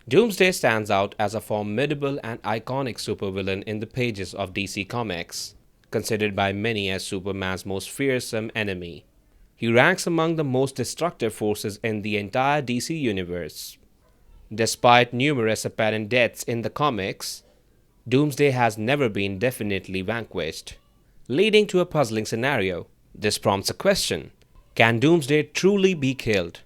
Doomsday stands out as a formidable and iconic supervillain in the pages of DC Comics, considered by many as Superman's most fearsome enemy. He ranks among the most destructive forces in the entire DC universe. Despite numerous apparent deaths in the comics, Doomsday has never been definitely vanquished, leading to a puzzling scenario. This prompts a question: can Doomsday truly be killed?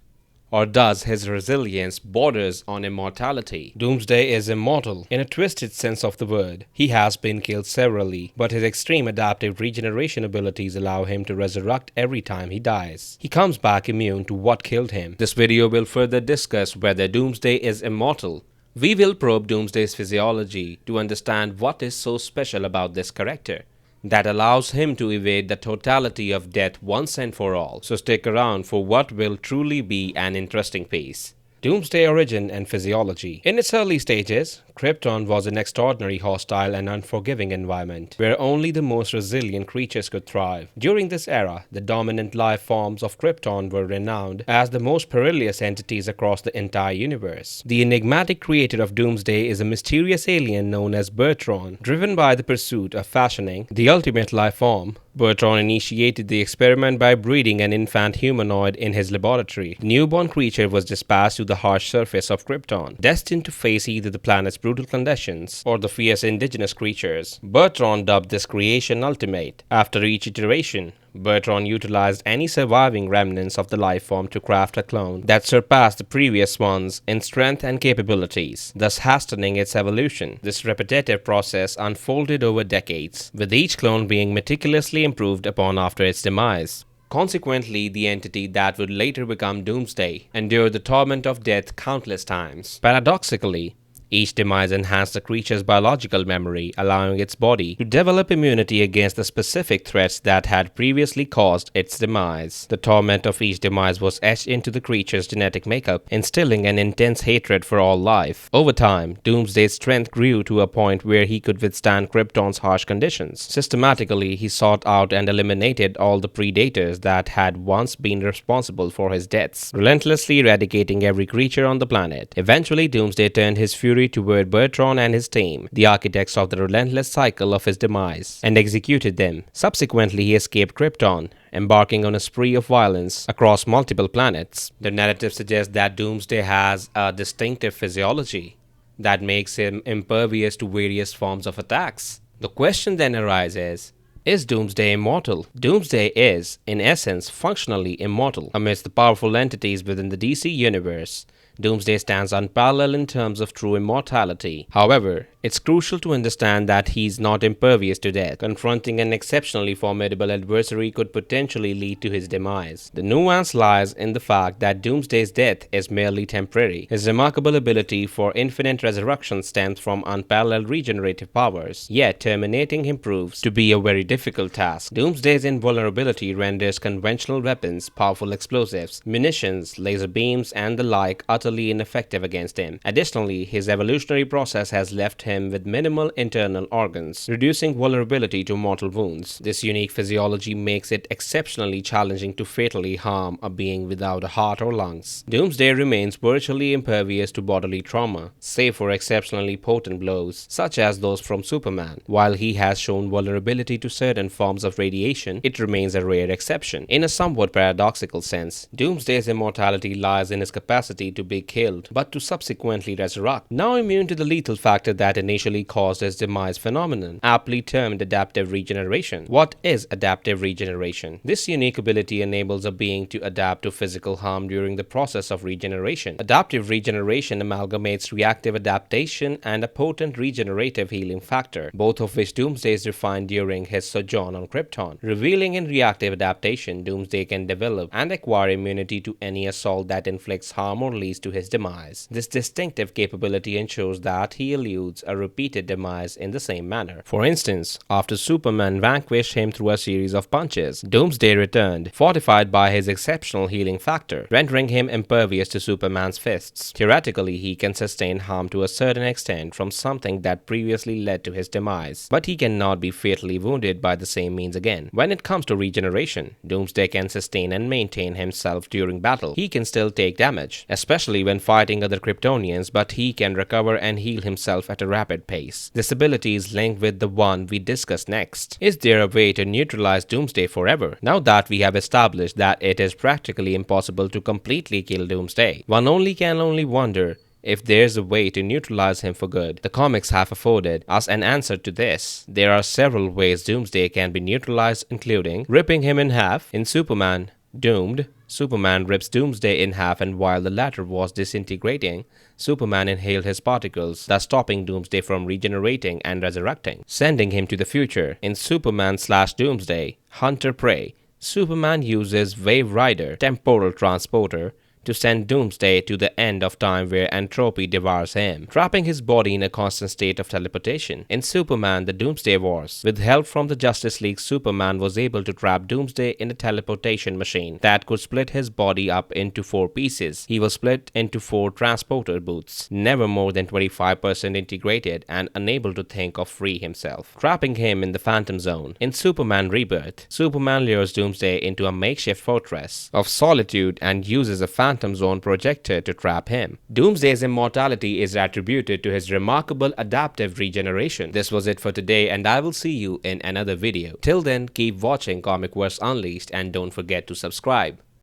Or does his resilience borders on immortality? Doomsday is immortal in a twisted sense of the word. He has been killed severally, but his extreme adaptive regeneration abilities allow him to resurrect every time he dies. He comes back immune to what killed him. This video will further discuss whether Doomsday is immortal. We will probe Doomsday's physiology to understand what is so special about this character that allows him to evade the totality of death once and for all. So stick around for what will truly be an interesting piece. Doomsday origin and physiology. In its early stages, Krypton was an extraordinary hostile and unforgiving environment where only the most resilient creatures could thrive. During this era, the dominant life forms of Krypton were renowned as the most perilous entities across the entire universe. The enigmatic creator of Doomsday is a mysterious alien known as Bertron. Driven by the pursuit of fashioning the ultimate life form, Bertron initiated the experiment by breeding an infant humanoid in his laboratory. The newborn creature was dispatched to the harsh surface of Krypton, destined to face either the planet's brutal conditions or the fierce indigenous creatures. Bertron dubbed this creation Ultimate. After each iteration, Bertron utilized any surviving remnants of the life form to craft a clone that surpassed the previous ones in strength and capabilities, thus hastening its evolution. This repetitive process unfolded over decades, with each clone being meticulously improved upon after its demise. Consequently, the entity that would later become Doomsday endured the torment of death countless times. Paradoxically, each demise enhanced the creature's biological memory, allowing its body to develop immunity against the specific threats that had previously caused its demise. The torment of each demise was etched into the creature's genetic makeup, instilling an intense hatred for all life. Over time, Doomsday's strength grew to a point where he could withstand Krypton's harsh conditions. Systematically, he sought out and eliminated all the predators that had once been responsible for his deaths, relentlessly eradicating every creature on the planet. Eventually, Doomsday turned his fury toward Bertron and his team, the architects of the relentless cycle of his demise, and executed them. Subsequently, he escaped Krypton, embarking on a spree of violence across multiple planets. The narrative suggests that Doomsday has a distinctive physiology that makes him impervious to various forms of attacks. The question then arises: is Doomsday immortal? Doomsday is, in essence, functionally immortal. Amidst the powerful entities within the DC universe, Doomsday stands unparalleled in terms of true immortality. However, it's crucial to understand that he's not impervious to death. Confronting an exceptionally formidable adversary could potentially lead to his demise. The nuance lies in the fact that Doomsday's death is merely temporary. His remarkable ability for infinite resurrection stems from unparalleled regenerative powers, yet terminating him proves to be a very difficult task. Doomsday's invulnerability renders conventional weapons, powerful explosives, munitions, laser beams, and the like utterly ineffective against him. Additionally, his evolutionary process has left him with minimal internal organs, reducing vulnerability to mortal wounds. This unique physiology makes it exceptionally challenging to fatally harm a being without a heart or lungs. Doomsday remains virtually impervious to bodily trauma, save for exceptionally potent blows, such as those from Superman. While he has shown vulnerability to certain forms of radiation, it remains a rare exception. In a somewhat paradoxical sense, Doomsday's immortality lies in his capacity to be killed, but to subsequently resurrect. Now immune to the lethal factor that initially caused his demise phenomenon, aptly termed adaptive regeneration. What is adaptive regeneration? This unique ability enables a being to adapt to physical harm during the process of regeneration. Adaptive regeneration amalgamates reactive adaptation and a potent regenerative healing factor, both of which Doomsday is refined during his sojourn on Krypton. Revealing in reactive adaptation, Doomsday can develop and acquire immunity to any assault that inflicts harm or leads to his demise. This distinctive capability ensures that he eludes a repeated demise in the same manner. For instance, after Superman vanquished him through a series of punches, Doomsday returned, fortified by his exceptional healing factor, rendering him impervious to Superman's fists. Theoretically, he can sustain harm to a certain extent from something that previously led to his demise, but he cannot be fatally wounded by the same means again. When it comes to regeneration, Doomsday can sustain and maintain himself during battle. He can still take damage, especially when fighting other Kryptonians, but he can recover and heal himself at a rapid pace. This ability is linked with the one we discuss next. Is there a way to neutralize Doomsday forever? Now that we have established that it is practically impossible to completely kill Doomsday, one can only wonder if there's a way to neutralize him for good. The comics have afforded us an answer to this. There are several ways Doomsday can be neutralized, including ripping him in half. In Superman Doomed, Superman rips Doomsday in half, and while the latter was disintegrating, Superman inhaled his particles, thus stopping Doomsday from regenerating and resurrecting, sending him to the future. In Superman/Doomsday Hunter-Prey, Superman uses Wave Rider, temporal transporter, to send Doomsday to the end of time where entropy devours him, trapping his body in a constant state of teleportation. In Superman The Doomsday Wars, with help from the Justice League, Superman was able to trap Doomsday in a teleportation machine that could split his body up into 4 pieces. He was split into 4 transporter booths, never more than 25% integrated and unable to think or free himself, trapping him in the Phantom Zone. In Superman Rebirth, Superman lures Doomsday into a makeshift fortress of solitude and uses a Phantom Zone projector to trap him. Doomsday's immortality is attributed to his remarkable adaptive regeneration. This was it for today, and I will see you in another video. Till then, keep watching Comicverse Unleashed and don't forget to subscribe.